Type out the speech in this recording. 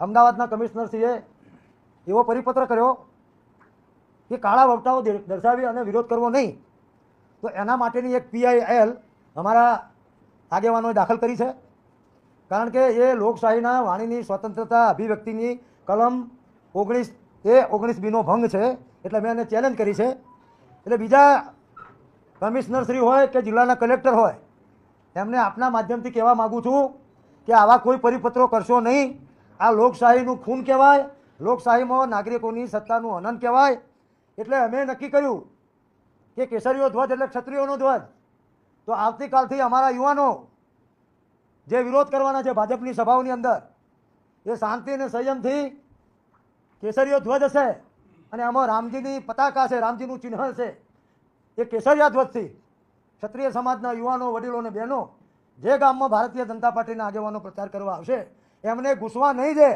અમદાવાદના કમિશનરશ્રીએ એવો પરિપત્ર કર્યો કે કાળા વવટાઓ દર્શાવી અને વિરોધ કરવો નહીં. તો એના માટેની એક PIL અમારા આગેવાનોએ દાખલ કરી છે. કારણ કે એ લોકશાહીના વાણીની સ્વતંત્રતા અભિવ્યક્તિની કલમ 19(a)(19)(b) નો ભંગ છે. એટલે મેં એને ચેલેન્જ કરી છે. એટલે બીજા કમિશનરશ્રી હોય કે જિલ્લાના કલેક્ટર હોય એમને આપના માધ્યમથી કહેવા માગું છું કે આવા કોઈ પરિપત્રો કરશો નહીં. આ લોકશાહીનું ખૂન કહેવાય. લોકશાહીમાં નાગરિકોની સત્તાનું હનન કહેવાય. એટલે અમે નક્કી કર્યું કે કેસરીયો ધ્વજ એટલે ક્ષત્રિયોનો ધ્વજ. તો આવતીકાલથી અમારા યુવાનો જે વિરોધ કરવાના છે ભાજપની સભાઓની અંદર એ શાંતિ અને સંયમથી કેસરીયો ધ્વજ હશે અને આમાં રામજીની પતાકા છે, રામજીનું ચિહ્ન છે. એ કેસરિયા ધ્વજથી ક્ષત્રિય સમાજના યુવાનો, વડીલો અને બહેનો જે ગામમાં ભારતીય જનતા પાર્ટીના આગેવાનો પ્રચાર કરવા આવશે એમને ઘૂસવા નહીં દે.